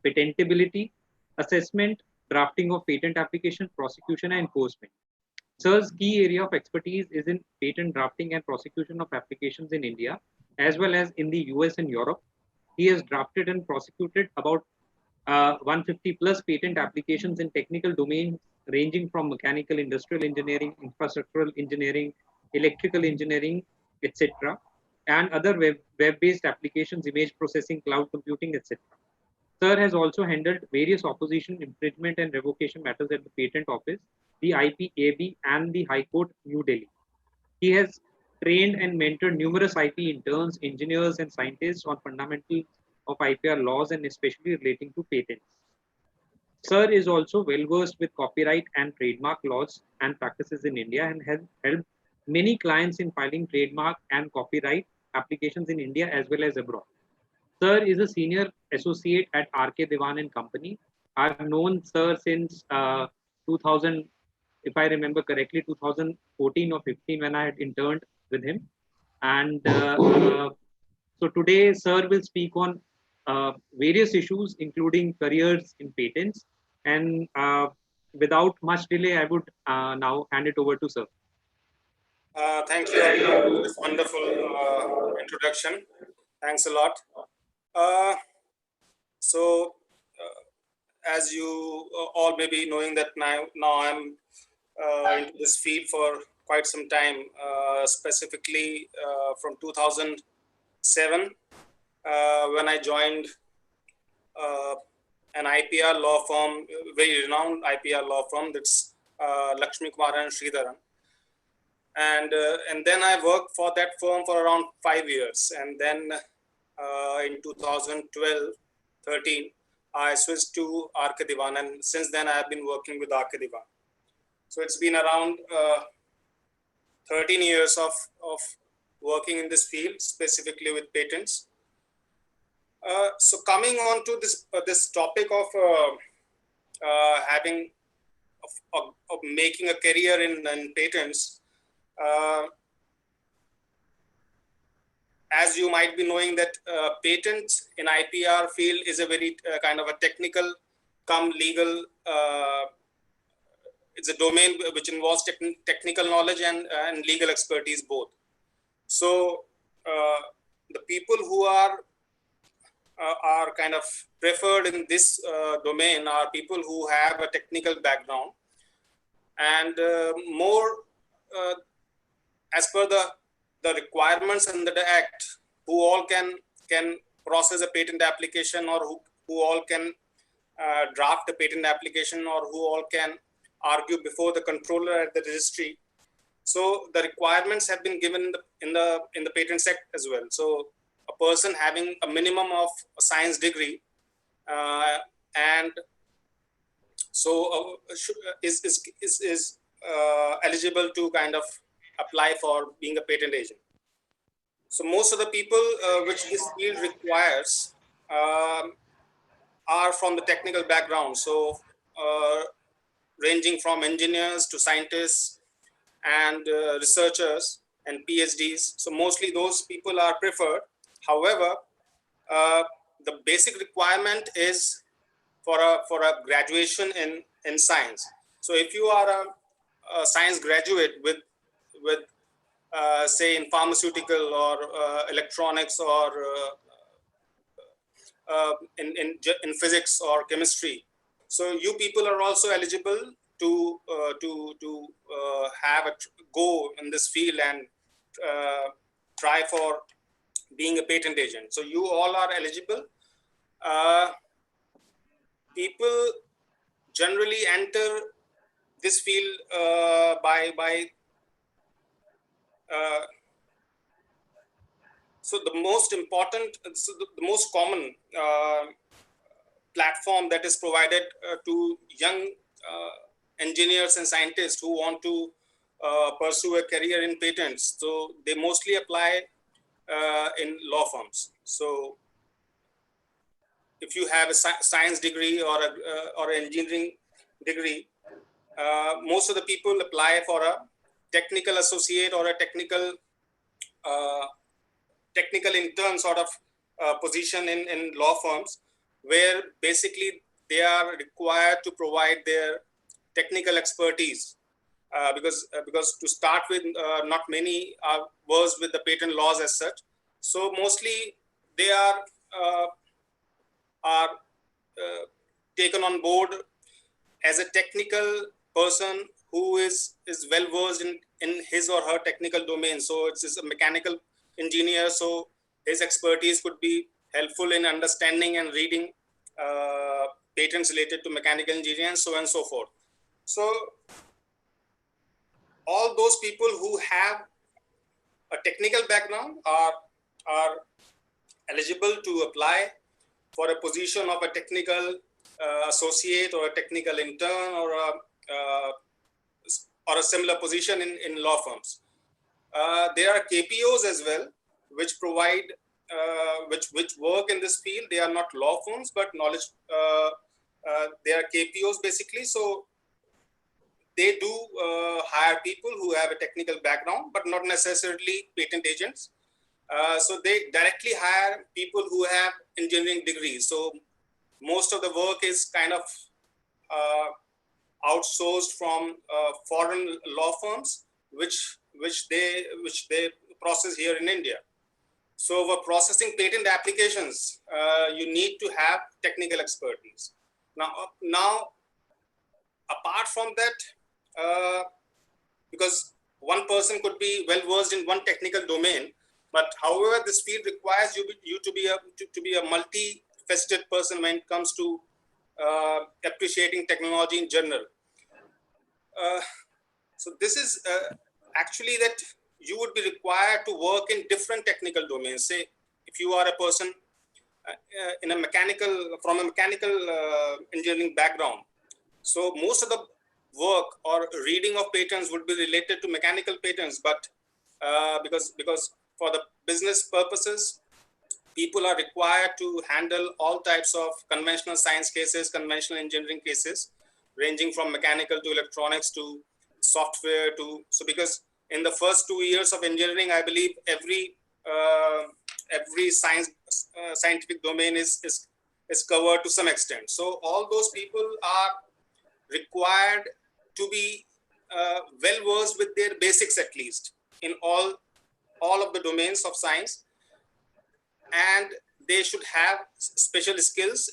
patentability, assessment, drafting of patent application, prosecution, and enforcement. Sir's key area of expertise is in patent drafting and prosecution of applications in India, as well as in the US and Europe. He has drafted and prosecuted about 150 plus patent applications in technical domains ranging from mechanical, industrial engineering, infrastructural engineering, electrical engineering, etc., and other web-based applications, image processing, cloud computing, etc. Sir has also handled various opposition, infringement, and revocation matters at the Patent Office, the IPAB, and the High Court, New Delhi. He has trained and mentored numerous IP interns, engineers, and scientists on fundamentals of IPR laws and especially relating to patents. Sir is also well versed with copyright and trademark laws and practices in India and has helped many clients in filing trademark and copyright applications in India as well as abroad. Sir is a senior associate at RK Dewan and Company. I've known Sir since 2000, if I remember correctly, 2014 or 15 when I had interned with him. And so today, Sir will speak on various issues, including careers in patents. And without much delay, I would now hand it over to Sir. Thank you, Hari, for this wonderful introduction. Thanks a lot. As you all may be knowing that now I'm into this field for quite some time, specifically from 2007 when I joined an IPR law firm, very renowned IPR law firm, that's Lakshmi Kumar and Sridharan. And then I worked for that firm for around 5 years. And then in 2012-13, I switched to RK Dewan. And since then, I have been working with RK Dewan. So it's been around 13 years of working in this field, specifically with patents. So coming on to this topic of making a career in patents, as you might be knowing that patents in IPR field is a very kind of a technical come legal, it's a domain which involves technical knowledge and legal expertise both. So the people who are kind of preferred in this domain are people who have a technical background and more as per the requirements under the Act, who all can process a patent application, or who all can draft a patent application, or who all can argue before the controller at the registry. So the requirements have been given in the Patents Act as well. So a person having a minimum of a science degree and so is eligible to kind of apply for being a patent agent. So most of the people which this field requires are from the technical background. So ranging from engineers to scientists and researchers and PhDs. So mostly those people are preferred. However, the basic requirement is for a graduation in science. So if you are a science graduate with say in pharmaceutical or electronics or in physics or chemistry, so you people are also eligible to have a go in this field and try for being a patent agent. So you all are eligible. People generally enter this field so the most important, the most common platform that is provided to young engineers and scientists who want to pursue a career in patents. So they mostly apply in law firms. So if you have a science degree or an engineering degree, most of the people apply for a technical associate or a technical intern sort of position in law firms, where basically they are required to provide their technical expertise. Because to start with, not many are versed with the patent laws as such. So mostly they are taken on board as a technical person who is well versed in his or her technical domain. So it's a mechanical engineer, so his expertise could be helpful in understanding and reading patents related to mechanical engineering and so on and so forth. So all those people who have a technical background are eligible to apply for a position of a technical associate or a technical intern uh, or a similar position in law firms. There are KPOs as well, which provide which work in this field. They are not law firms, but knowledge. They are KPOs basically. So they do hire people who have a technical background, but not necessarily patent agents. So they directly hire people who have engineering degrees. So most of the work is kind of outsourced from foreign law firms, which they process here in India. So for processing patent applications, you need to have technical expertise. Now apart from that, because one person could be well versed in one technical domain, but however, this field requires you to be a multifaceted person when it comes to appreciating technology in general. So this is actually that you would be required to work in different technical domains. Say, if you are a person in a from a mechanical engineering background, so most of the work or reading of patents would be related to mechanical patents, but because for the business purposes, people are required to handle all types of conventional science cases, conventional engineering cases, ranging from mechanical to electronics to software to, so because in the first 2 years of engineering, I believe every scientific domain is covered to some extent. So all those people are required to be well versed with their basics, at least in all of the domains of science, and they should have special skills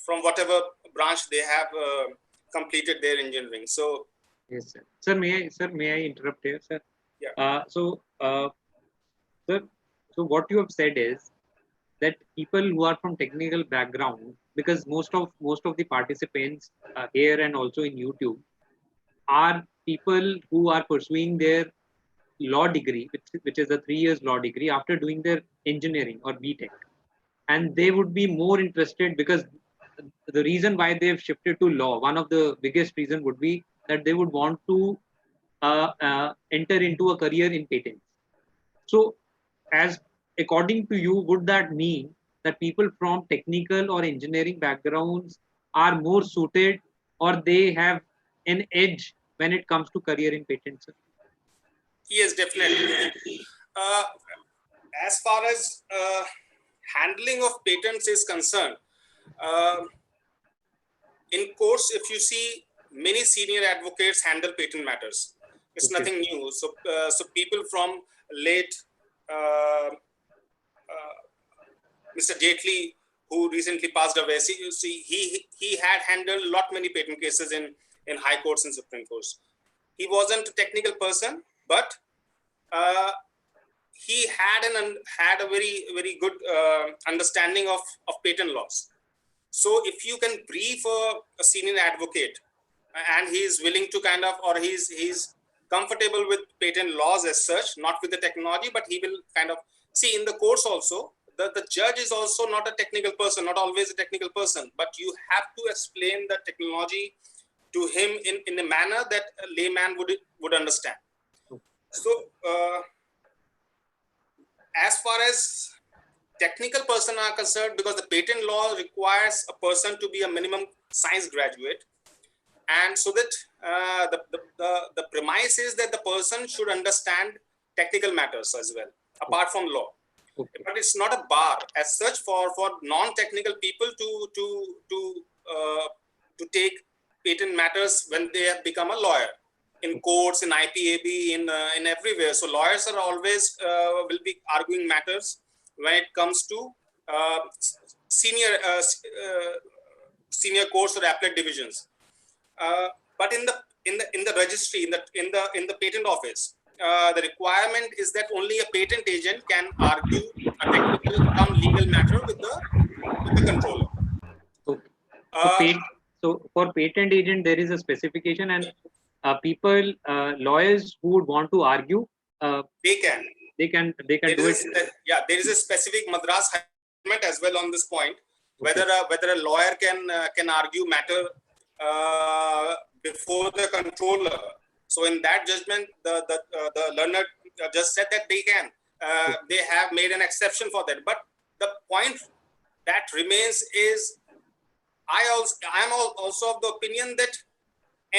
from whatever branch they have completed their engineering. So yes, sir. Sir, may I interrupt here, sir? yeah. Sir, so what you have said is that people who are from technical background, because most of the participants here and also in YouTube are people who are pursuing their law degree, which is a 3 years law degree after doing their engineering or BTech, and they would be more interested because the reason why they've shifted to law, one of the biggest reason would be that they would want to enter into a career in patents. So, as according to you, would that mean that people from technical or engineering backgrounds are more suited, or they have an edge when it comes to career in patents? Yes, definitely. uh, as far as handling of patents is concerned, uh, in courts, if you see, many senior advocates handle patent matters. It's Okay. nothing new. So people from late uh, Mr. Jaitley, who recently passed away, he had handled many patent cases in high courts and Supreme Courts. He wasn't a technical person, but uh, he had a very good understanding of patent laws. So if you can brief a senior advocate, and he is willing to kind of, or he's comfortable with patent laws as such, not with the technology, but he will kind of see in the courts also, the judge is also not a technical person, not always a technical person, but you have to explain the technology to him in a manner that a layman would understand. So as far as technical person are concerned, because the patent law requires a person to be a minimum science graduate, and so that the premise is that the person should understand technical matters as well, apart from law. Okay. but it's not a bar as such for non-technical people to take patent matters when they have become a lawyer in courts, in IPAB, in everywhere. So lawyers are always will be arguing matters when it comes to uh, senior senior courts or appellate divisions. But in the registry, in the patent office, the requirement is that only a patent agent can argue a technical come legal matter with the controller. Okay. So, Uh, so for patent agent, there is a specification, and people, lawyers who would want to argue, uh, they can. they can There do it. is there is a specific Madras High Court as well on this point, Okay. whether a lawyer can argue matter before the controller. So in that judgment, the learned just said that they can. They have made an exception for that. But the point that remains is, I am also of the opinion that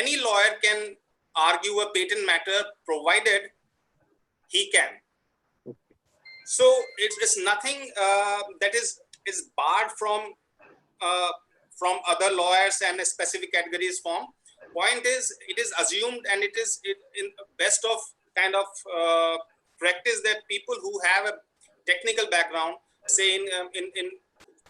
any lawyer can argue a patent matter provided he can. So it's nothing that is barred uh, from other lawyers and specific categories form. Point is, it is assumed, and it is in best of kind of practice that people who have a technical background, say in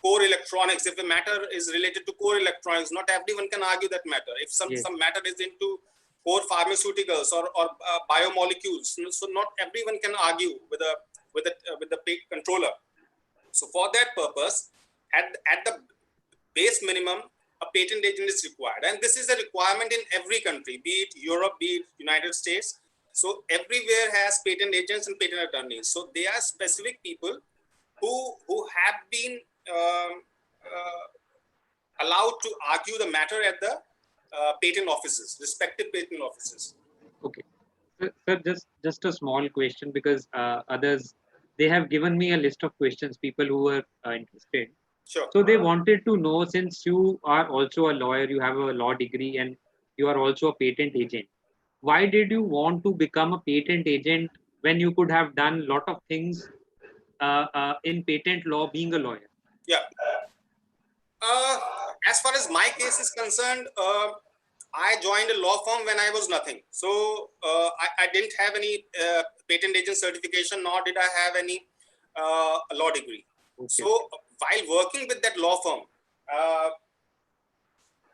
core electronics, if a matter is related to core electronics, not everyone can argue that matter. If some matter is into core pharmaceuticals or biomolecules, so not everyone can argue with the controller. So for that purpose, at the base minimum, a patent agent is required, and this is a requirement in every country, be it Europe, be it United States. So everywhere has patent agents and patent attorneys. So they are specific people who have been allowed to argue the matter at the patent offices, respective patent offices. Okay. Sir, just a small question, because others, they have given me a list of questions, people who are interested. Sure. So they wanted to know, since you are also a lawyer, you have a law degree, and you are also a patent agent, why did you want to become a patent agent when you could have done a lot of things in patent law being a lawyer? Yeah. As far as my case is concerned, I joined a law firm when I was nothing. So I didn't have any patent agent certification, nor did I have any law degree. Okay. So while working with that law firm,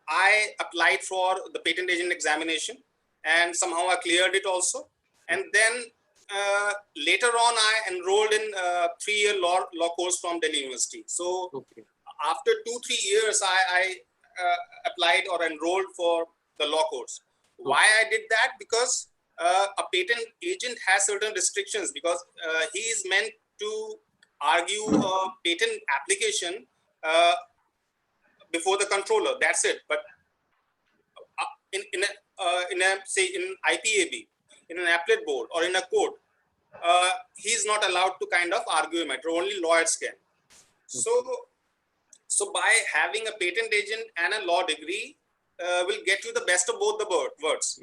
I applied for the patent agent examination, and somehow I cleared it also. And then later on, I enrolled in 3-year law course from Delhi University. So Okay. after 2-3 years, I applied or enrolled for the law course. Why I did that? Because a patent agent has certain restrictions, because he is meant to argue a patent application before the controller. That's it. But in a say in IPAB, in an appellate board, or in a court, he's not allowed to kind of argue a matter. Only lawyers can. So by having a patent agent and a law degree, will get you the best of both the worlds.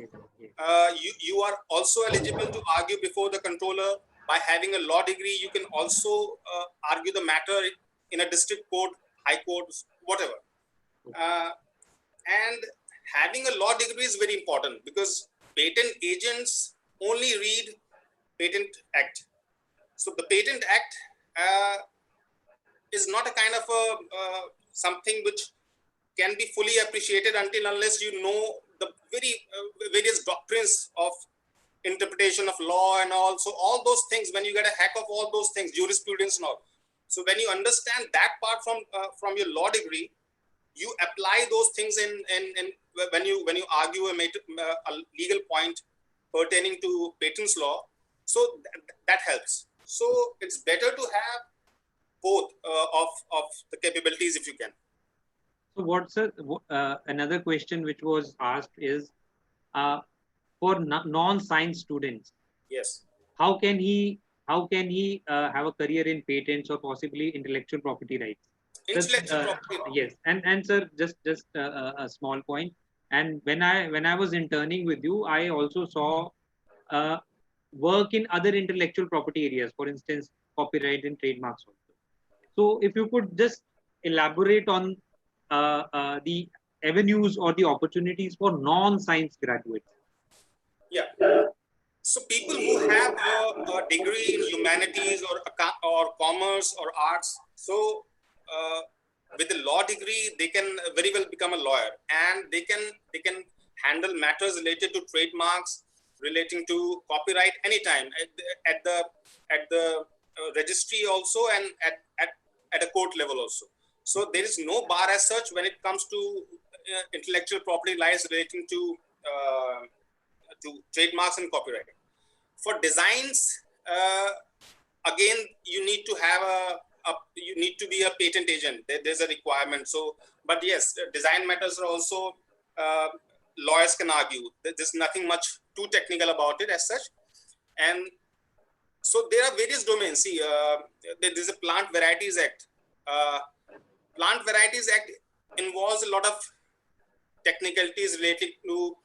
You are also eligible to argue before the controller. By having a law degree, you can also argue the matter in a district court, high court, whatever. And having a law degree is very important, because patent agents only read Patent Act. So the Patent Act is not a kind of something which can be fully appreciated until unless you know the very various doctrines of interpretation of law and also all those things. When you get a hack of all those things, jurisprudence and all. So when you understand that part from your law degree, you apply those things in when you argue a legal point pertaining to patents law. So that helps. So it's better to have both of the capabilities if you can. So what's another question which was asked is, for non-science students, Yes, how can he have a career in patents or possibly intellectual property rights? intellectual property. Yes, and sir, just a small point. And when I was interning with you, I also saw work in other intellectual property areas. For instance, copyright and trademarks also. So if you could just elaborate on the avenues or the opportunities for non-science graduates. Yeah. So people who have a degree in humanities or commerce or arts, so with a law degree, they can very well become a lawyer, and they can handle matters related to trademarks, relating to copyright anytime at the registry also, and at a court level also. So there is no bar as such when it comes to intellectual property rights relating to trademarks and copyright. For designs, again, you need to have you need to be a patent agent. There's a requirement. So, but yes, design matters are also, lawyers can argue. There's nothing much too technical about it as such. And so there are various domains. See, there's a Plant Varieties Act. Plant Varieties Act involves a lot of technicalities related to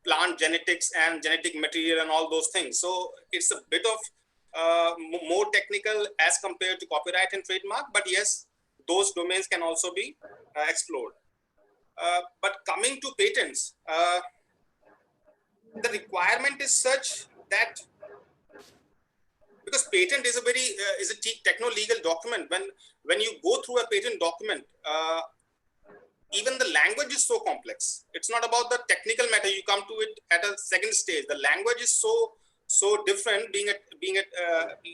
plant genetics and genetic material and all those things. So it's a bit of more technical as compared to copyright and trademark, but yes, those domains can also be explored. But coming to patents, the requirement is such that, because patent is a very is a techno-legal document. When you go through a patent document, even the language is so complex. It's not about the technical matter. You come to it at a second stage. The language is so different, being a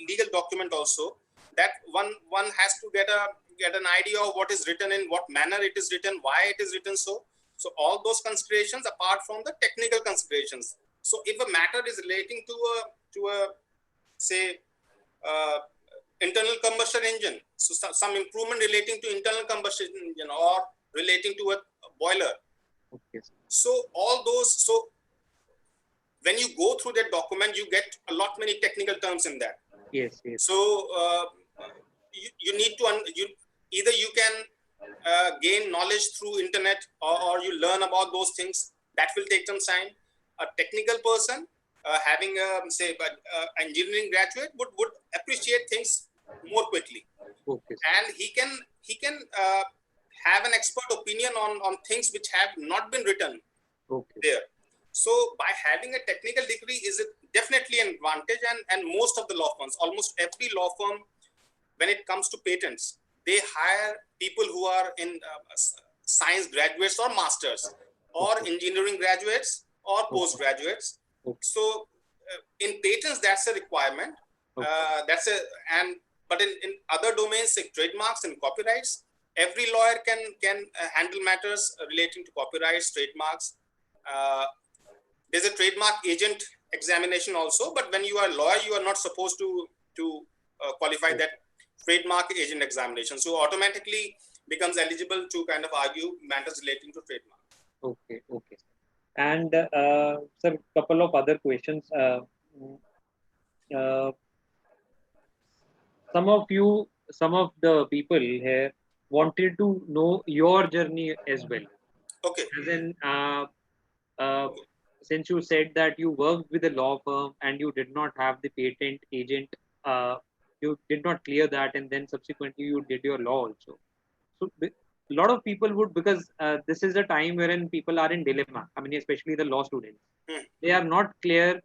legal document also, that one has to get an idea of what is written, in what manner it is written, why it is written so. So all those considerations apart from the technical considerations. So if a matter is relating to a say internal combustion engine, so some improvement relating to internal combustion engine, or relating to a boiler. Okay. So all those, so when you go through that document, you get a lot many technical terms in that. Yes, yes. So you need to either you can gain knowledge through internet, or you learn about those things. That will take some time. A technical person having a say engineering graduate would appreciate things more quickly. Okay. And he can have an expert opinion on things which have not been written there. So by having a technical degree is definitely an advantage, and most of the law firms, almost every law firm, when it comes to patents, they hire people who are in science graduates or masters, or engineering graduates or postgraduates. So in patents, that's a requirement. But in other domains like trademarks and copyrights, every lawyer can handle matters relating to copyrights, trademarks. There's a trademark agent examination also, but when you are a lawyer, you are not supposed to qualify that trademark agent examination. So automatically becomes eligible to kind of argue matters relating to trademark. Okay. And sir, couple of other questions. Some of the people here wanted to know your journey as well. Okay. As in, since you said that you worked with a law firm and you did not have the patent agent, you did not clear that, and then subsequently you did your law also. So a lot of people would, because this is a time wherein people are in dilemma. I mean, especially the law students, they are not clear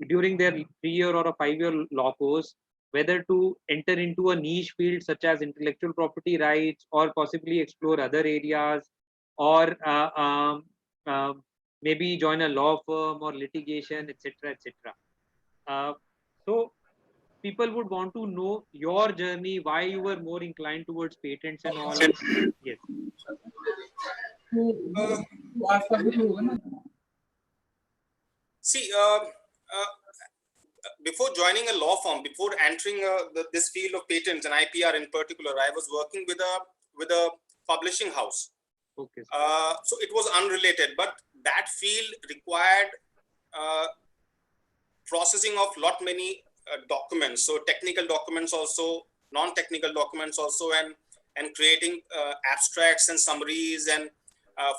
during their 3-year or a 5-year law course whether to enter into a niche field such as intellectual property rights, or possibly explore other areas, or maybe join a law firm or litigation, etc., etc. So people would want to know your journey, why you were more inclined towards patents and all. Yes. See, before joining a law firm, before entering this field of patents and IPR in particular, I was working with a publishing house. Okay. So it was unrelated, but that field required processing of lot many documents. So technical documents also, non-technical documents also, and creating abstracts and summaries and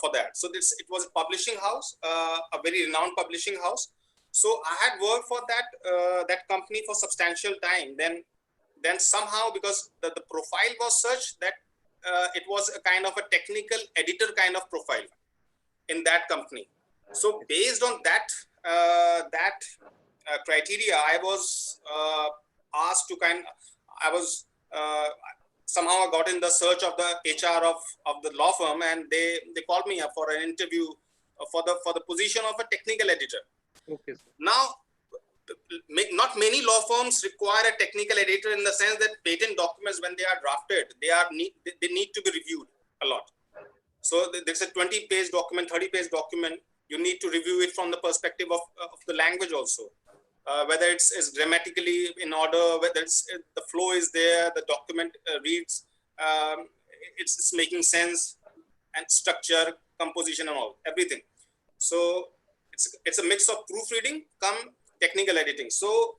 for that. So it was a publishing house, a very renowned publishing house. So I had worked for that company for substantial time. Then somehow, because the profile was such that it was a kind of a technical editor kind of profile in that company. So based on that criteria, I was asked to I was somehow I got in the search of the HR of the law firm, and they called me up for an interview for the position of a technical editor. Okay, sir. Now, not many law firms require a technical editor, in the sense that patent documents, when they are drafted, they need to be reviewed a lot. So there's a 20-page document, 30-page document. You need to review it from the perspective of the language also, whether it's grammatically in order, whether the flow is there, the document reads, it's making sense, and structure, composition, and all, everything. So it's a mix of proofreading come technical editing. So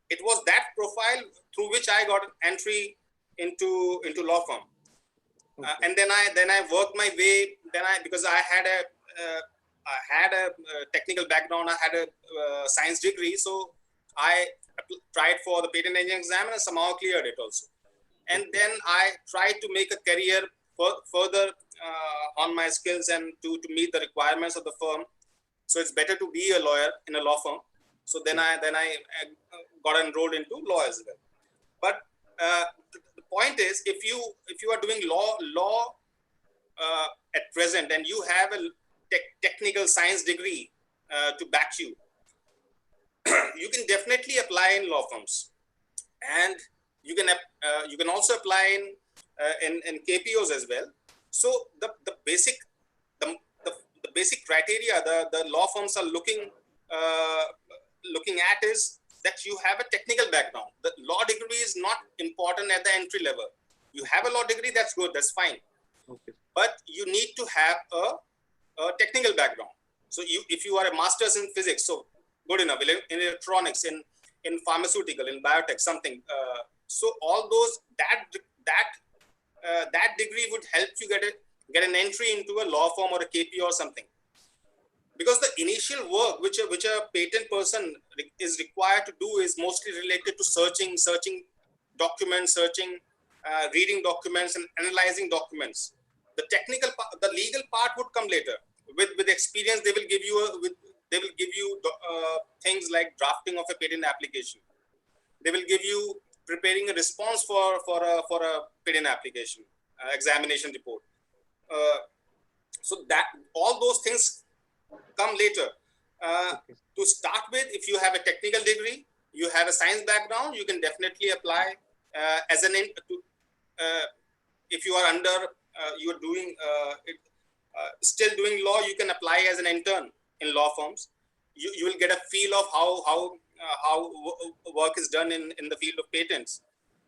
it was that profile through which I got an entry into law firm. Okay. And then I worked my way. Because I had a technical background, I had a science degree, so I tried for the patent engineering exam and somehow cleared it also. And then I tried to make a career further on my skills and to meet the requirements of the firm. So it's better to be a lawyer in a law firm. So then I got enrolled into law as well. But the point is, if you are doing law at present, and you have a technical science degree to back you, you can definitely apply in law firms, and you can also apply in KPOs as well. So the basic criteria the law firms are looking at is that you have a technical background. The law degree is not important at the entry level. You have a law degree, that's good, that's fine. Okay. But you need to have a technical background. So if you are a master's in physics, so good enough. In electronics, in pharmaceutical, in biotech, something. So all those that degree would help you get an entry into a law firm or a KP or something. Because the initial work which a patent person is required to do is mostly related to searching documents, reading documents, and analyzing documents. The technical part, the legal part would come later. With experience, they will give you things like drafting of a patent application. They will give you preparing a response for a patent application, examination report. So that all those things come later. Okay. To start with, if you have a technical degree, you have a science background, you can definitely apply as an if you are you are doing still doing law, you can apply as an intern in law firms. You will get a feel of how work is done in the field of patents.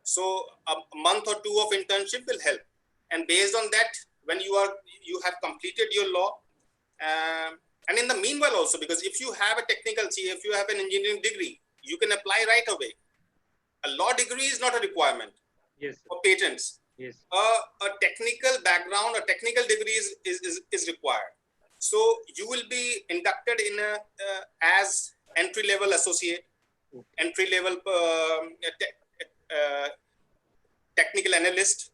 So a month or two of internship will help, and based on that, when you have completed your law, and in the meanwhile also, because if you have a technical, if you have an engineering degree, you can apply right away. A law degree is not a requirement. Yes, for patents. Yes. A technical background, a technical degree is required. So you will be inducted in as entry-level associate, entry-level technical analyst.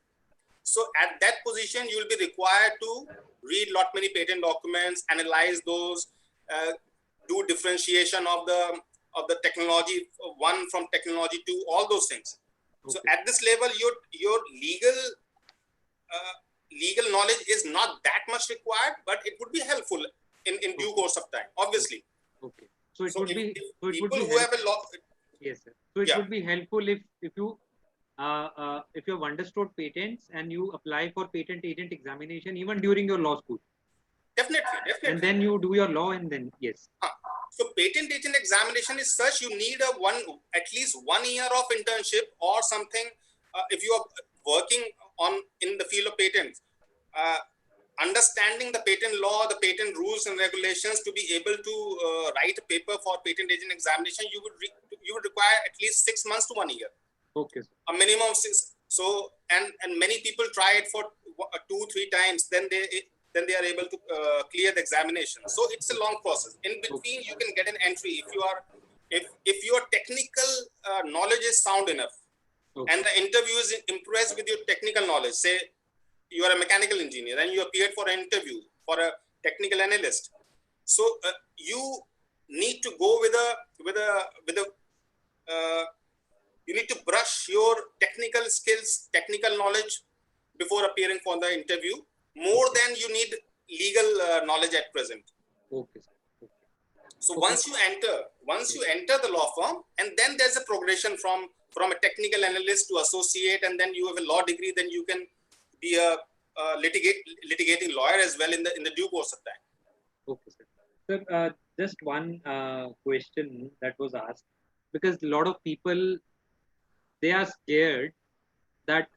So at that position, you will be required to read many patent documents, analyze those, do differentiation of the technology one from technology two, all those things. Okay. So at this level, your legal knowledge is not that much required, but it would be helpful in due course of time, obviously. Okay. So it would be people who have a law. Yes, sir. So it would be helpful if you have understood patents and you apply for patent agent examination even during your law school. Definitely. And then you do your law, and then yes. So patent agent examination is such, you need at least 1 year of internship or something. If you are working in the field of patents, understanding the patent law, the patent rules and regulations, to be able to write a paper for patent agent examination, you would require at least 6 months to 1 year. Okay. A minimum of 6. So and many people try it for 2-3 times. Then then they are able to clear the examination. So it's a long process. In between, you can get an entry if your technical knowledge is sound enough, and the interview is impressed with your technical knowledge. Say you are a mechanical engineer and you appeared for an interview for a technical analyst. So you need to go with a you need to brush your technical skills, technical knowledge before appearing for the interview more than you need legal knowledge at present. Okay. So once you enter the law firm, and then there's a progression from a technical analyst to associate, and then you have a law degree, then you can be a litigating lawyer as well in the due course of time. Okay, sir. Sir, just one question that was asked, because a lot of people, they are scared that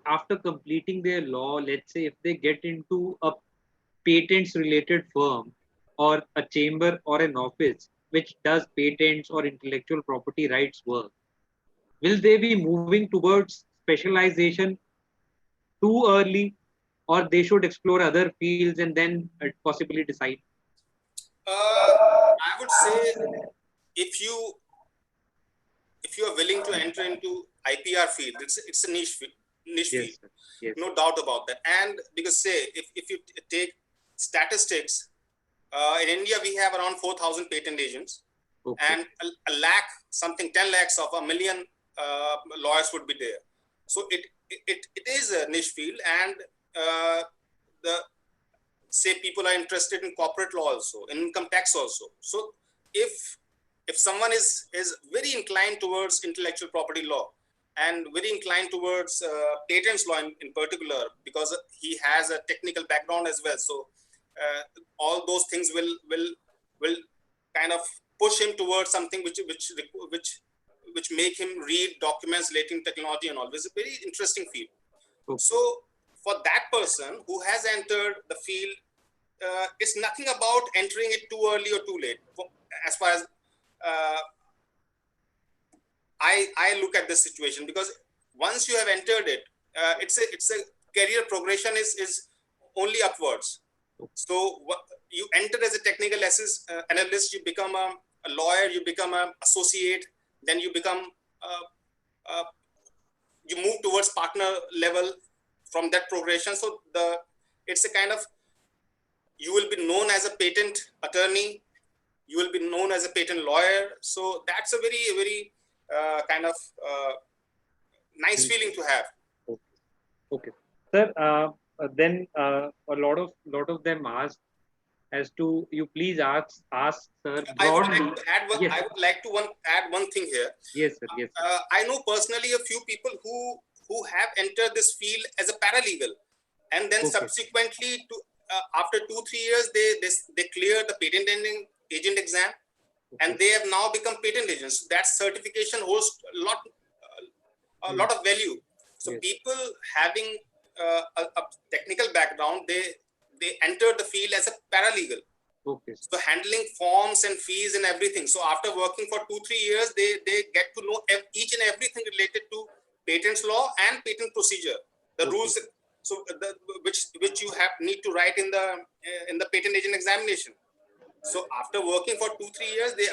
after completing their law, let's say if they get into a patents related firm or a chamber or an office which does patents or intellectual property rights work, will they be moving towards specialization too early, or they should explore other fields and then possibly decide? I would say if you are willing to enter into IPR field, it's a niche field, Sir. Yes. no doubt about that. And because say if you take statistics, in India we have around 4,000 patent agents, and a lakh something, 10 lakhs of a million lawyers would be there. So it is a niche field, and the say people are interested in corporate law also, in income tax also. So if someone is very inclined towards intellectual property law and very inclined towards patents law in particular, because he has a technical background as well, so all those things will kind of push him towards something which make him read documents relating to technology and all. It's a very interesting field. So for that person who has entered the field, it's nothing about entering it too early or too late. As far as I look at this situation, because once you have entered it, it's a career progression is only upwards. So you enter as a technical analyst, you become a lawyer, you become an associate, then you become you move towards partner level from that progression. So it's a kind of, you will be known as a patent attorney, you will be known as a patent lawyer. So that's a very, very kind of nice feeling to have. Okay. Sir, then a lot of them asked as to, you please ask sir broadly. I would like to add one thing here. Yes, sir. Yes. I know personally a few people who have entered this field as a paralegal, and then subsequently to after 2-3 years they clear the patent agent exam, and they have now become patent agents. That certification holds a lot of value. So people having a technical background, they enter the field as a paralegal. So handling forms and fees and everything. So after working for 2-3 years, they get to know each and everything related to patents law and patent procedure, the rules. So which you need to write in the patent agent examination. So after working for 2-3 years, they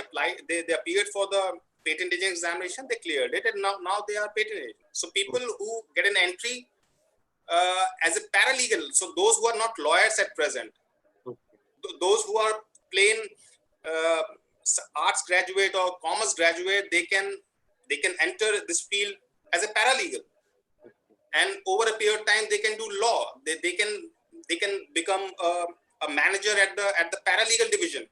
appeared for the patent agent examination, they cleared it, and now they are patent agents. So people who get an entry as a paralegal, so those who are not lawyers at present, those who are plain arts graduate or commerce graduate, they can enter this field as a paralegal, and over a period of time they can do law. They can become a manager at the paralegal division.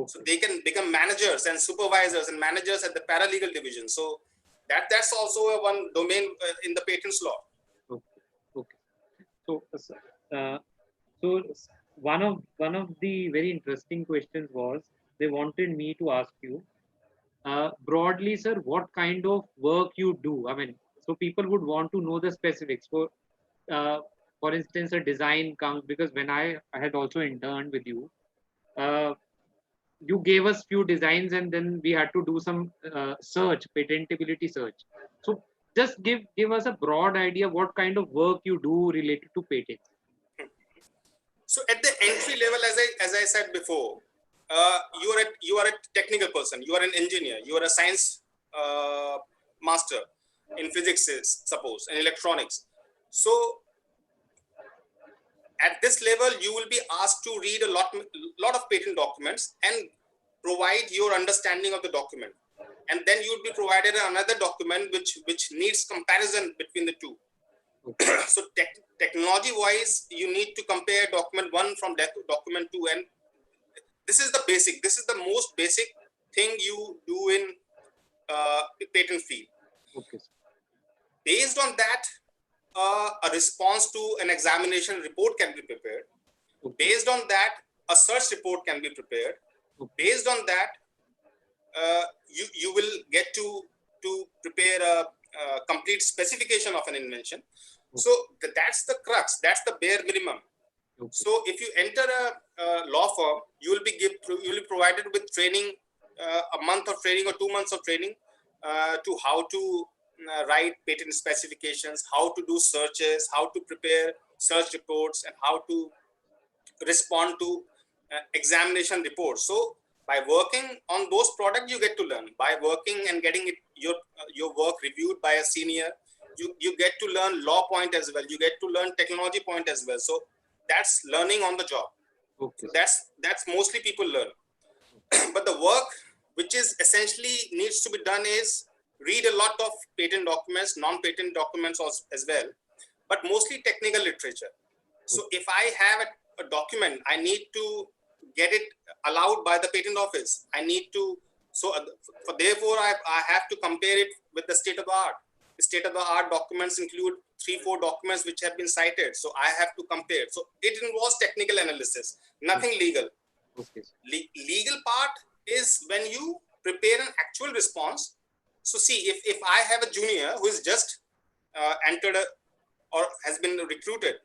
So they can become managers and supervisors and managers at the paralegal division. So that's also one domain in the patents law. So one of the very interesting questions was, they wanted me to ask you broadly, sir, what kind of work you do. I mean, so people would want to know the specifics. For instance, a design comes, because when I had also interned with you, you gave us few designs and then we had to do some patentability search. So just give us a broad idea what kind of work you do related to patents. So at the entry level, as I said before, you are a technical person, you are an engineer, you are a science master in physics, suppose, and electronics. So at this level, you will be asked to read a lot of patent documents and provide your understanding of the document, and then you will be provided another document which needs comparison between the two. So technology wise, you need to compare document 1 from document 2, and this is the most basic thing you do in patent field. Okay. Based on that, a response to an examination report can be prepared. Okay. Based on that, a search report can be prepared. Okay. Based on that, you will get to prepare a complete specification of an invention. So that's the crux, that's the bare minimum. Okay. So if you enter a law firm, you will be provided with training, a month of training or 2 months of training, to how to write patent specifications, how to do searches, how to prepare search reports, and how to respond to examination reports. So by working on those products, you get to learn. By working and getting your work reviewed by a senior, you get to learn law point as well. You get to learn technology point as well. So that's learning on the job. Okay. That's mostly people learn. But the work which is essentially needs to be done is read a lot of patent documents, non-patent documents as well, but mostly technical literature. So if I have a document, I need to get it allowed by the patent office. I need to, therefore I have to compare it with the state of the art. The state of the art documents include 3-4 documents which have been cited. So I have to compare. So it involves technical analysis, nothing legal. Okay. Legal part is when you prepare an actual response. So see, if I have a junior who is just entered or has been recruited,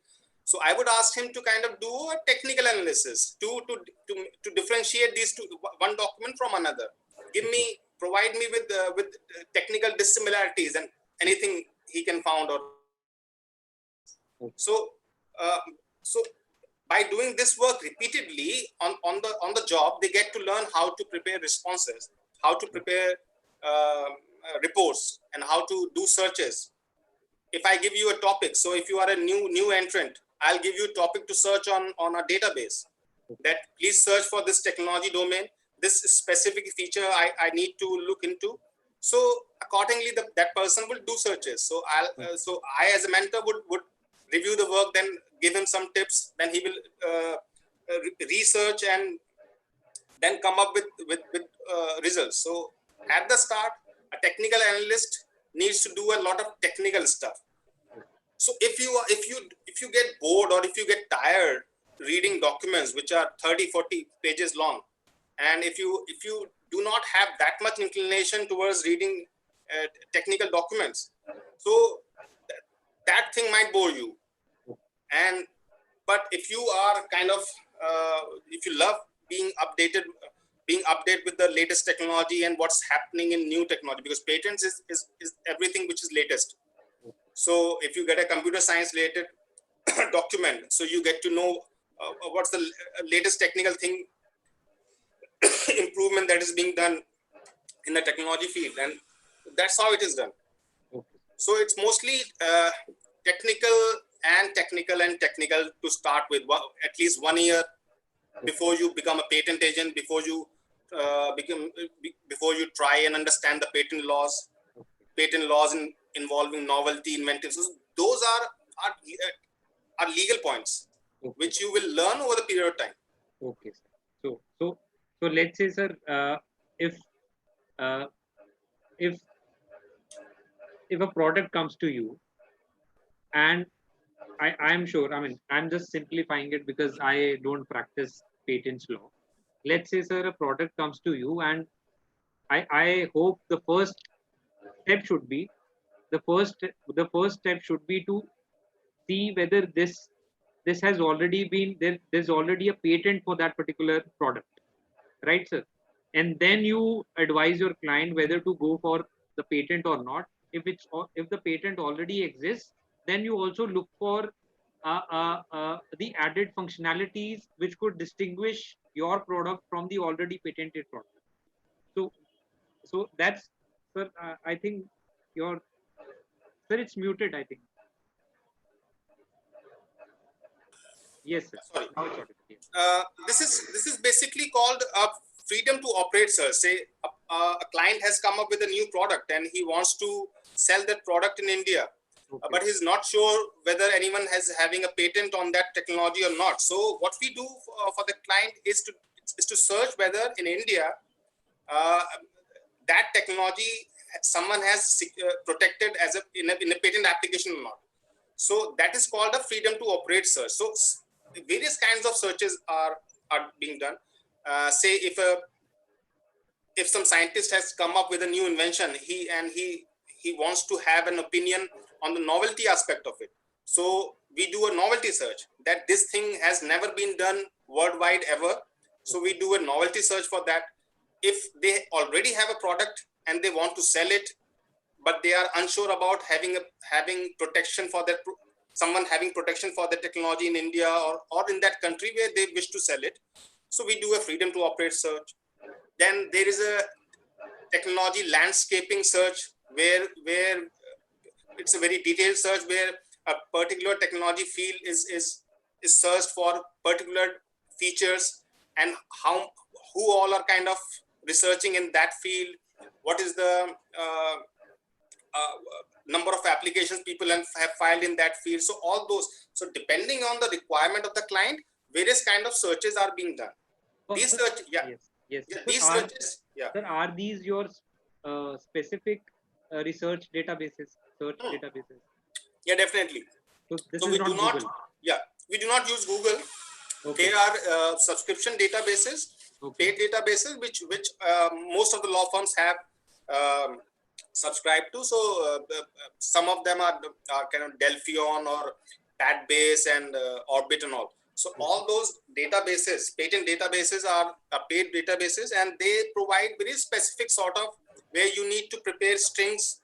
so I would ask him to kind of do a technical analysis to differentiate these two, one document from another. Provide me with technical dissimilarities and anything he can found. Or so by doing this work repeatedly on the job, they get to learn how to prepare responses, how to prepare reports, and how to do searches. If I give you a topic, so if you are a new entrant, I'll give you a topic to search on a database, that please search for this technology domain, this specific feature I need to look into. So accordingly, that person will do searches. So I as a mentor would review the work, then give him some tips, then he will research and then come up with results. So at the start, a technical analyst needs to do a lot of technical stuff. So if you get bored, or if you get tired reading documents which are 30-40 pages long, and if you do not have that much inclination towards reading technical documents, so that thing might bore you. But if you are kind of if you love being updated with the latest technology and what's happening in new technology, because patents is everything which is latest. So if you get a computer science related document, so you get to know what's the latest technical thing improvement that is being done in the technology field, and that's how it is done. So it's mostly technical to start with, at least 1 year before you become a patent agent, before you try and understand the patent laws involving novelty, inventive. So those are legal points which you will learn over the period of time. Okay. So let's say, sir, if a product comes to you, and I'm sure, I mean, I'm just simplifying it because I don't practice patents law. Let's say, sir, a product comes to you, and I hope the first step should be to see whether this has already been there's already a patent for that particular product, right, sir? And then you advise your client whether to go for the patent or not. If the patent already exists, then you also look for the added functionalities which could distinguish your product from the already patented product. So, so that's, sir. I think your, sir, it's muted. I think. Yes, sir. Sorry. Now it's audible. Yes. This is basically called a freedom to operate search. Say a client has come up with a new product and he wants to sell that product in India, Okay. but he's not sure whether anyone has having a patent on that technology or not. So what we do for the client is to search whether in India uh, that technology someone has protected as in a patent application or not. So that is called a freedom to operate search. So various kinds of searches are being done. Say if some scientist has come up with a new invention, he wants to have an opinion on the novelty aspect of it. So we do a novelty search, that this thing has never been done worldwide ever. So we do a novelty search for that. If they already have a product and they want to sell it, but they are unsure about having protection for that, someone having protection for the technology in India or in that country where they wish to sell it. So we do a freedom to operate search. Then there is a technology landscaping search where it's a very detailed search where a particular technology field is searched for particular features, and who all are kind of researching in that field, what is the uh, number of applications people have filed in that field. So all those, so depending on the requirement of the client, various kind of searches are being done. These Sir, search, yeah, yes, yes. yeah, Sir, these searches, yeah. sir, are these your specific research databases, search Hmm. databases? Yeah, definitely. So this So is we do not not, Google. yeah, we do not use Google. Okay. There are subscription databases, Okay. paid databases, which most of the law firms have um, subscribed to. So some of them are kind of Delphion or Patbase and Orbit and all. So all those databases, patent databases are paid databases, and they provide very specific sort of where you need to prepare strings,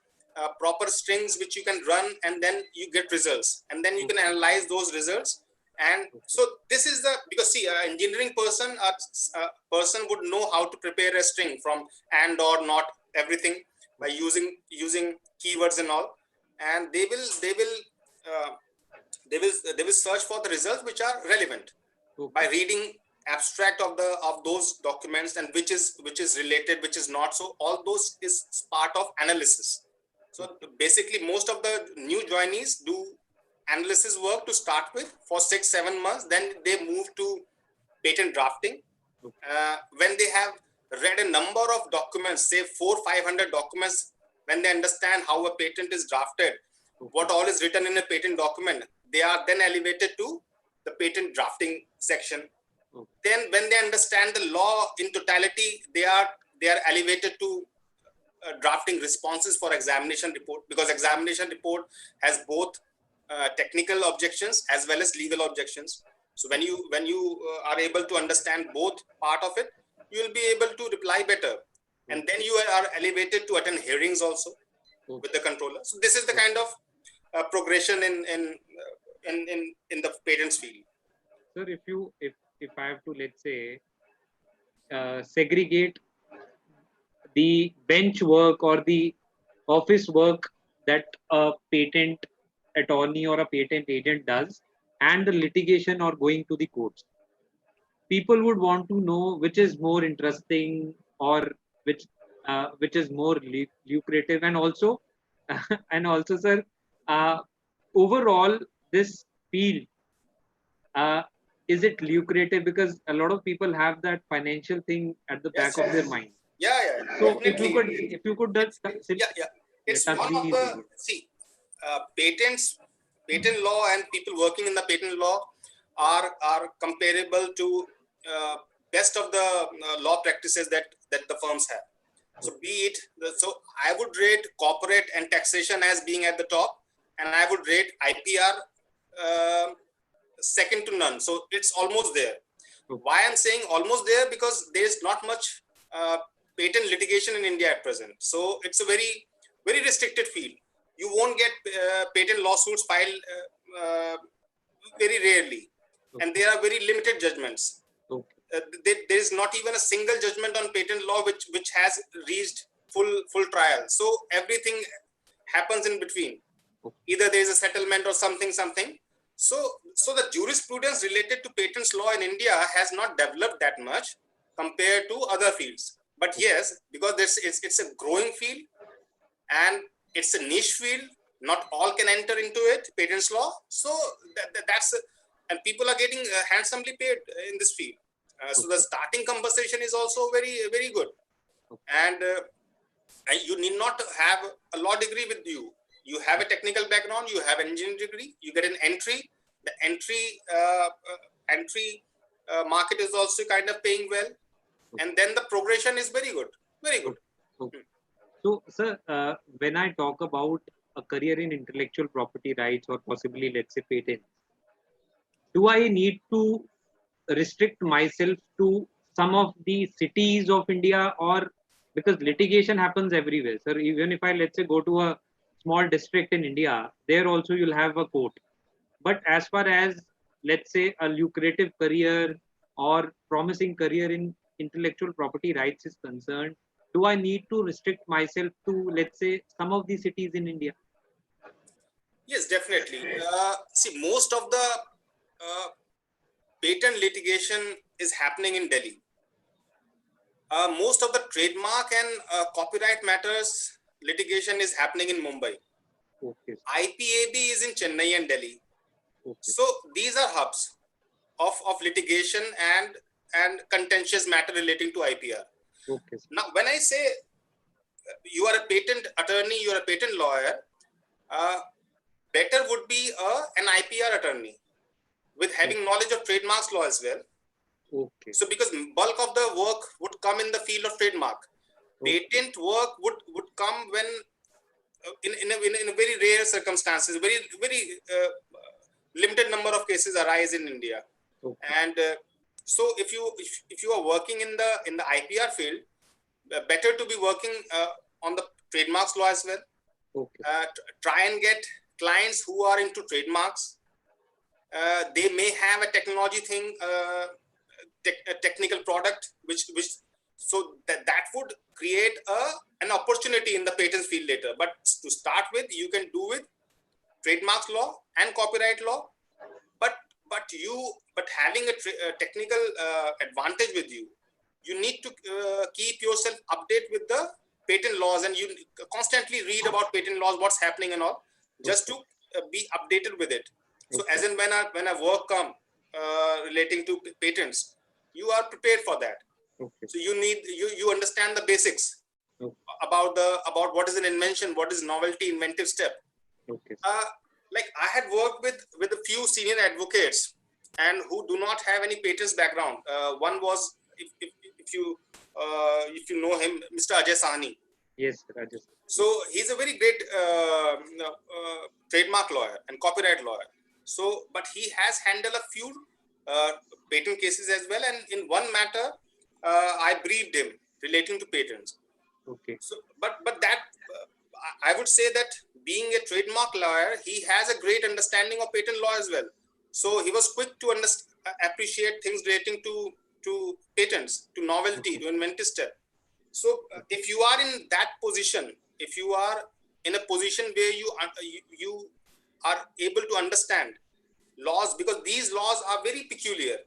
proper strings which you can run, and then you get results, and then you can analyze those results. And so this is the, because see, engineering person, a person would know how to prepare a string from and or not everything by using keywords and all, and uh, they will search for the results which are relevant by reading abstract of those documents, and which is related, which is not. So all those is part of analysis. So basically most of the new joinees do analysis work to start with for 6-7 months, then they move to patent drafting. When they have read a number of documents, say 400-500 documents, when they understand how a patent is drafted, what all is written in a patent document, they are then elevated to the patent drafting section. Then when they understand the law in totality, they are elevated to drafting responses for examination report, because examination report has both technical objections as well as legal objections. So when you are able to understand both part of it, you will be able to reply better, and then you are elevated to attend hearings also with the controller. So this is the kind of progression in the patents field. Sir, if I have to, let's say, segregate the bench work or the office work that a patent attorney or a patent agent does, and the litigation or going to the courts, people would want to know which is more interesting, or which is more lucrative, and also and also, sir, uh, overall this field, uh, is it lucrative? Because a lot of people have that financial thing at the back Yes, of their yes. mind. Yeah, So definitely. if you could just It's touch one of these the, areas. see, patent law and people working in the patent law are comparable to best of the law practices that the firms have. So be it, so I would rate corporate and taxation as being at the top, and I would rate IPR second to none. So it's almost there. Why I'm saying almost there? Because there is not much patent litigation in India at present. So it's a very restricted field. You won't get patent lawsuits filed very rarely. and there are very limited judgments. Okay. There is not even a single judgment on patent law which has reached full trial. So everything happens in between. Okay. Either there is a settlement or something. So the jurisprudence related to patents law in India has not developed that much compared to other fields. But yes, because it's a growing field and it's a niche field, not all can enter into it, patents law. So that's and people are getting handsomely paid in this field. So the starting compensation is also very good. And you need not have a law degree with you. You have a technical background, you have an engineering degree, you get an entry. The entry market is also kind of paying well, and then the progression is very good. Okay. So, sir, when I talk about a career in intellectual property rights or possibly, let's say, patents, do I need to restrict myself to some of the cities of India, or because litigation happens everywhere, sir? Even if I, let's say, go to a small district in India, there also you'll have a court. But as far as, let's say, a lucrative career or promising career in intellectual property rights is concerned, do I need to restrict myself to, let's say, some of the cities in India? Yes, definitely. See, most of the patent litigation is happening in Delhi. Most of the trademark and copyright matters litigation is happening in Mumbai. Okay. IPAB is in Chennai and Delhi. Okay. So these are hubs of litigation and contentious matter relating to IPR. Okay. Now, when I say you are a patent attorney, you are a patent lawyer, better would be an IPR attorney with having knowledge of trademarks law as well. Okay. So because bulk of the work would come in the field of trademark. Patent work would come when in a very rare circumstances, very limited number of cases arise in India. Okay. And so if you are working in the IPR field, better to be working on the trademarks law as well. Okay. Try and get clients who are into trademarks. They may have a technology thing, a technical product, which so that would create an opportunity in the patents field later. But to start with, you can do with trademarks law and copyright law. But having a technical advantage with you, you need to keep yourself update with the patent laws, and you constantly read about patent laws, what's happening and all, just to be updated with it. So as in when a work come relating to patents, you are prepared for that. Okay. So you understand the basics about what is an invention, what is novelty, inventive step. Okay. Like I had worked with a few senior advocates and who do not have any patents background. One was, if you know him, Mr. Ajay Sahni. Yes, Rajesh. So he's a very great trademark lawyer and copyright lawyer. So, but he has handled a few patent cases as well. And in one matter, I briefed him relating to patents. Okay. So, but that I would say that being a trademark lawyer, he has a great understanding of patent law as well. So he was quick to appreciate things relating to patents, to novelty, to inventive step. So if you are in that position, if you are in a position where you are able to understand laws, because these laws are very peculiar.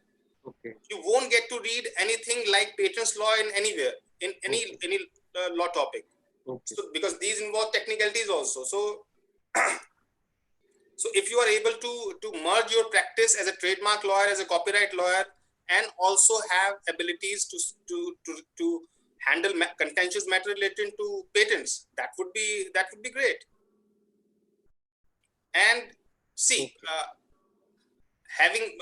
Okay. You won't get to read anything like patents law in anywhere, in any law topic. Okay. So because these involve technicalities also. So so if you are able to merge your practice as a trademark lawyer, as a copyright lawyer, and also have abilities to handle contentious matter related to patents, that would be great. And see, having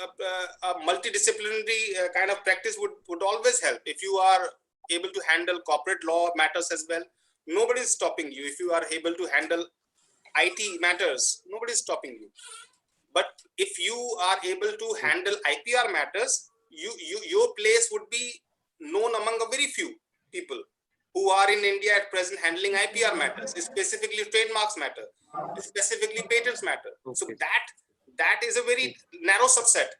a multidisciplinary kind of practice would always help. If you are able to handle corporate law matters as well, nobody is stopping you. If you are able to handle IT matters, nobody is stopping you. But if you are able to handle IPR matters, your place would be known among a very few people who are in India at present handling IPR matters, specifically trademarks matter, specifically patents matter. So that is a very narrow subset.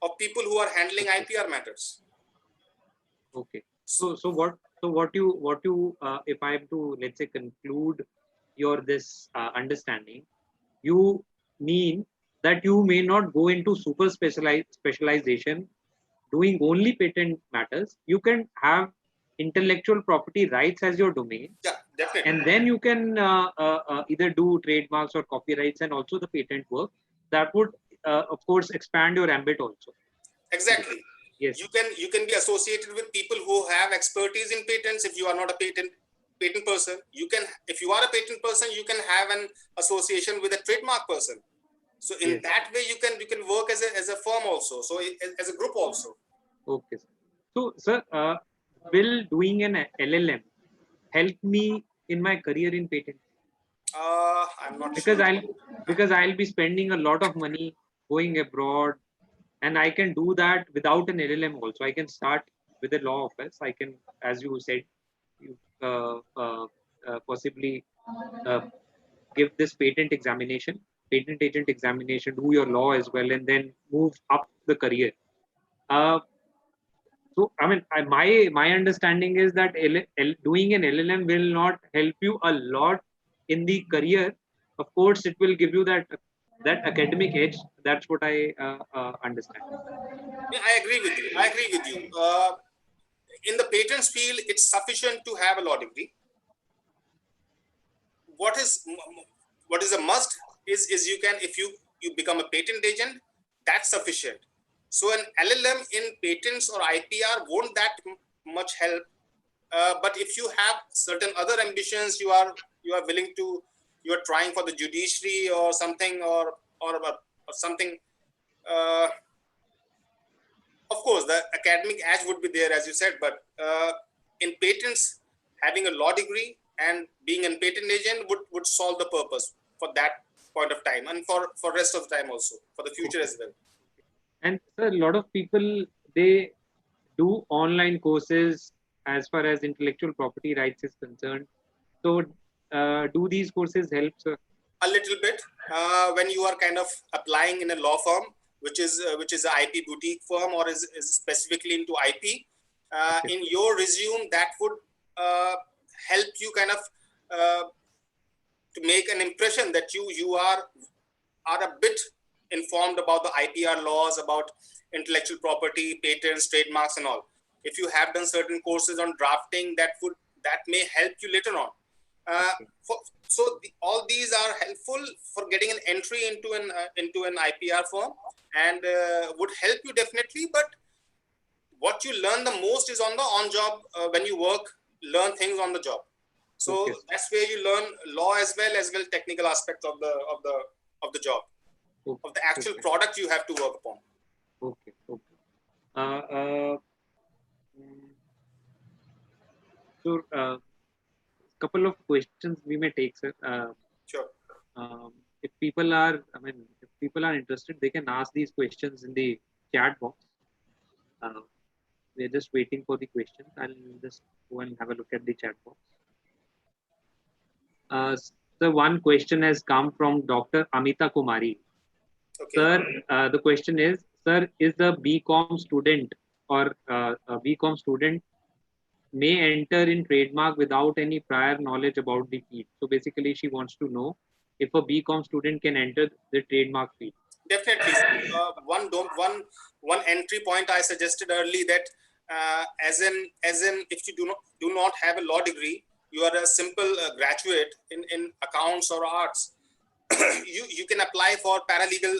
of people who are handling IPR matters. Okay. So what you if I have to, let's say, conclude your this understanding, you mean that you may not go into super specialization doing only patent matters. You can have intellectual property rights as your domain, Yeah, definitely. and then you can either do trademarks or copyrights and also the patent work. That would of course expand your ambit also. Exactly. Yes. You can be associated with people who have expertise in patents. If you are not a patent person, you can, if you are a patent person, you can have an association with a trademark person. So in Yes. that way, you can work as a firm also. So as a group also. Okay, sir. So, sir, will doing an LLM help me in my career in patent? I'm not Because sure. I'll be spending a lot of money going abroad, and I can do that without an LLM also. I can start with a law office. I can, as you said, you possibly uh, give this patent agent examination, do your law as well, and then move up the career. Uh, So, I mean, my understanding is that doing an LLM will not help you a lot in the career. Of course, it will give you that academic edge. That's what I understand. Yeah, I agree with you. I agree with you. In the patents field, it's sufficient to have a law degree. What is what is a must is you can, if you become a patent agent, that's sufficient. So an LLM in patents or IPR won't that much help. But if you have certain other ambitions, you are willing to, you are trying for the judiciary or something, or something. Uh, of course, the academic edge would be there, as you said. But in patents, having a law degree and being a patent agent would solve the purpose for that point of time, and for rest of the time also, for the future Okay. as well. And sir, a lot of people, they do online courses as far as intellectual property rights is concerned. So, do these courses help, sir? A little bit when you are kind of applying in a law firm, which is a IP boutique firm, or is specifically into IP. Okay. In your resume, that would help you kind of to make an impression that you are a bit informed about the IPR laws, about intellectual property, patents, trademarks, and all. If you have done certain courses on drafting, that may help you later on. Uh, Okay. all these are helpful for getting an entry into an IPR firm, and would help you definitely. But what you learn the most is on the on job, when you work, learn things on the job. So Okay. that's where you learn law as well technical aspects of the job, Okay. of the actual Okay. product you have to work upon. Okay. Okay. Uh, uh, mm, so, couple of questions we may take, sir. Sure. If people are, I mean, if people are interested, they can ask these questions in the chat box. Uh, we're just waiting for the questions. I'll just go and have a look at the chat box. So one question has come from Dr. Amita Kumari. Okay. Sir, the question is, sir, is the BCom student or a BCom student may enter in trademark without any prior knowledge about the field? So basically, she wants to know if a BCom student can enter the trademark field. Definitely. One entry point I suggested early, that as in if you do not have a law degree, you are a simple graduate in accounts or arts. You can apply for paralegal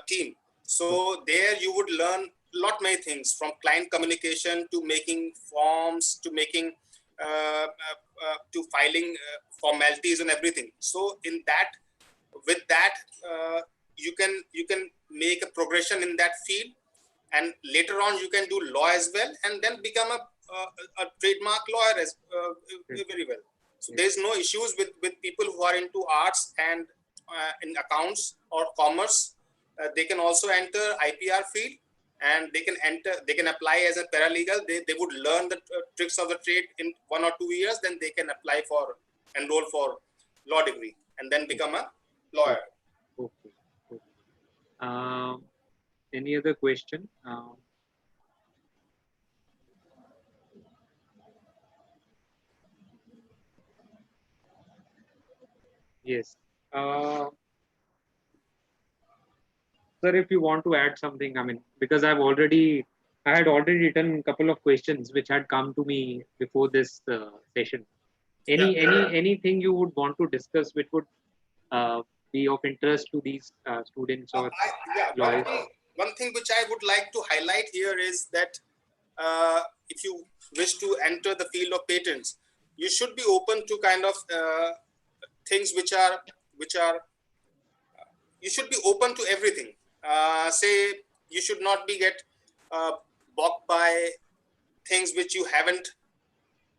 team. So there you would learn lot many things, from client communication to making forms to making to filing formalities and everything. So in that, with that, you can make a progression in that field, and later on you can do law as well, and then become a trademark lawyer as very well. So Yes. there's no issues with people who are into arts and in accounts or commerce. They can also enter IPR field, and they can apply as a paralegal. They would learn the tricks of the trade in 1 or 2 years, then they can apply for, enroll for law degree, and then become a lawyer. Okay. Okay. Um, any other question? Yes. Sir, if you want to add something, I mean, because I had already written a couple of questions which had come to me before this session. Yeah. Anything you would want to discuss which would be of interest to these students or Yeah, lawyers? one thing which I would like to highlight here is that if you wish to enter the field of patents, you should be open to kind of things which are you should be open to everything. Say you should not be get uh, balked by things which you haven't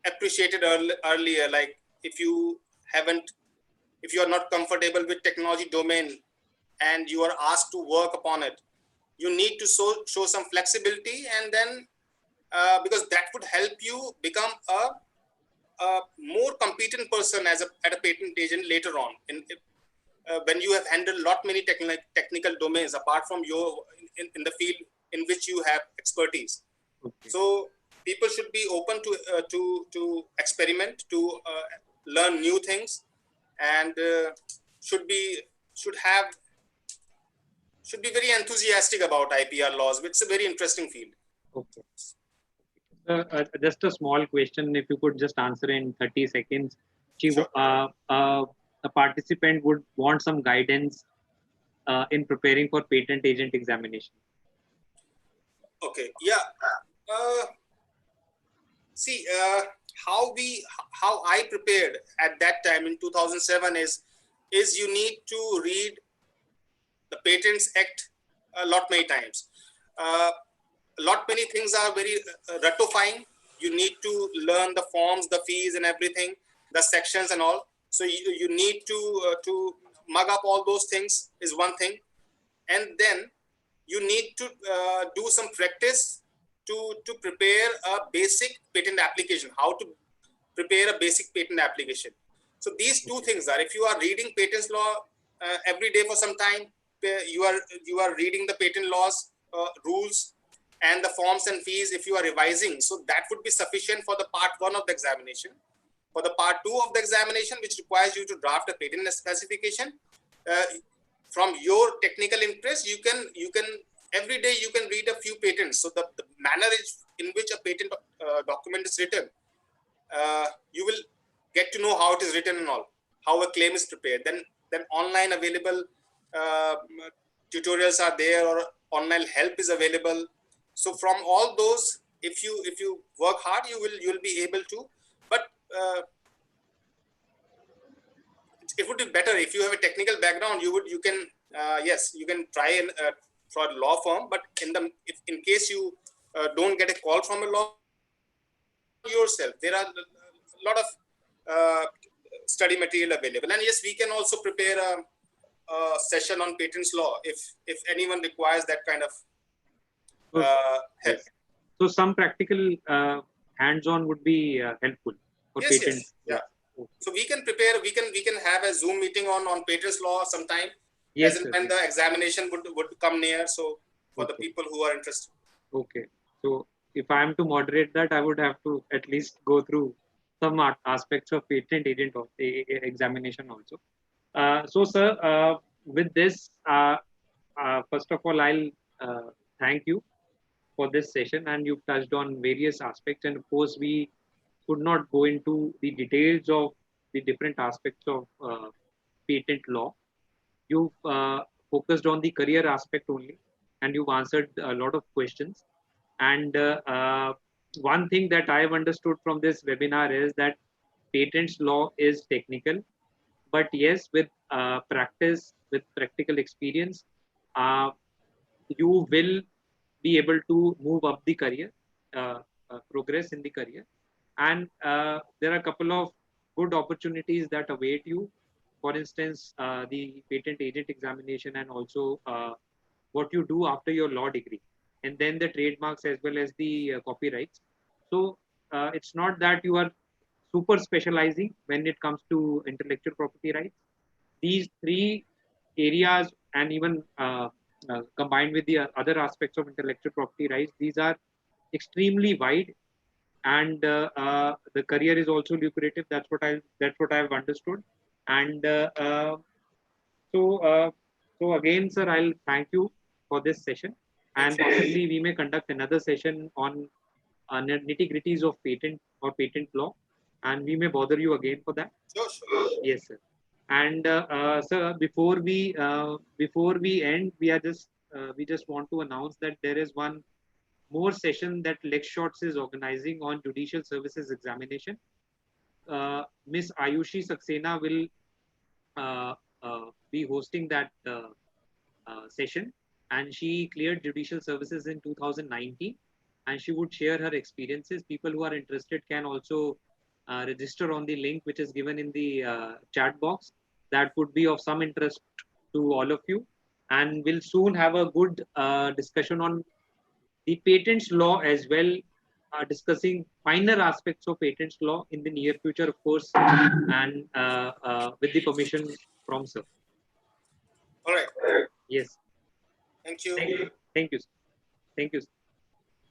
appreciated earlier. Like if you haven't, if you are not comfortable with technology domain and you are asked to work upon it, you need to show some flexibility, and then because that would help you become a more competent person as at a patent agent later on when you have handled lot many technical domains apart from your in the field in which you have expertise. Okay. So people should be open to experiment, to learn new things, and should be should have should be very enthusiastic about IPR laws, which is a very interesting field. Okay. Just a small question, if you could just answer in 30 seconds. Sure. A participant would want some guidance in preparing for patent agent examination. Okay. Yeah. Uh, See, how I prepared at that time in 2007 is you need to read the Patents Act a lot many times. A lot many things are very ratifying. You need to learn the forms, the fees, and everything, the sections and all. So you need to mug up all those things is one thing, and then you need to do some practice to prepare a basic patent application. How to prepare a basic patent application. So these two things are, if you are reading patents law every day for some time, you are reading the patent laws rules and the forms and fees. If you are revising, so that would be sufficient for the part 1 of the examination. For the part 2 of the examination, which requires you to draft a patent specification, uh, from your technical interest, you can every day you can read a few patents. So the manner in which a patent document is written, you will get to know how it is written and all, how a claim is prepared. Then online available uh, tutorials are there, or online help is available. So from all those, if you work hard, you will be able to. But it would be better if you have a technical background. You can yes, you can try and for a law firm, but if in case you don't get a call from a law yourself, there are a lot of uh, study material available. And yes, we can also prepare a session on patents law if anyone requires that kind of So, help. yes. So some practical hands-on would be helpful for Yes, patent. yes, yeah. Okay. So we can prepare. We can have a Zoom meeting on patents law sometime, as Yes, and sir. when the examination would come near. So for the Okay. people who are interested. Okay. So if I am to moderate that, I would have to at least go through some aspects of patent agent of the examination also. So, sir, with this, first of all, I'll thank you for this session, and you've touched on various aspects. And of course, we could not go into the details of the different aspects of patent law. You've focused on the career aspect only, and you've answered a lot of questions. And one thing that I've understood from this webinar is that patents law is technical, but yes, with practice, with practical experience, uh, you will be able to move up the career, progress in the career. And there are a couple of good opportunities that await you. For instance, the patent agent examination, and also what you do after your law degree, and then the trademarks as well as the copyrights. So it's not that you are super specializing when it comes to intellectual property rights. These three areas, and even combined with the other aspects of intellectual property rights, these are extremely wide, and the career is also lucrative. That's what I've understood. And so so again, sir, I'll thank you for this session, and possibly we may conduct another session on nitty-gritties of patent or patent law, and we may bother you again for that. Sure, sure. Yes, sir. And sir, before we end, we just want to announce that there is one more session that LexShots is organizing on judicial services examination. Miss Ayushi Saxena will uh, be hosting that session, and she cleared judicial services in 2019, and she would share her experiences. People who are interested can also register on the link which is given in the chat box. That would be of some interest to all of you, and we'll soon have a good discussion on the patents law as well, discussing finer aspects of patents law in the near future, of course, and with the permission from sir. All right. Yes. Thank you. Thank you. Thank you. Thank you.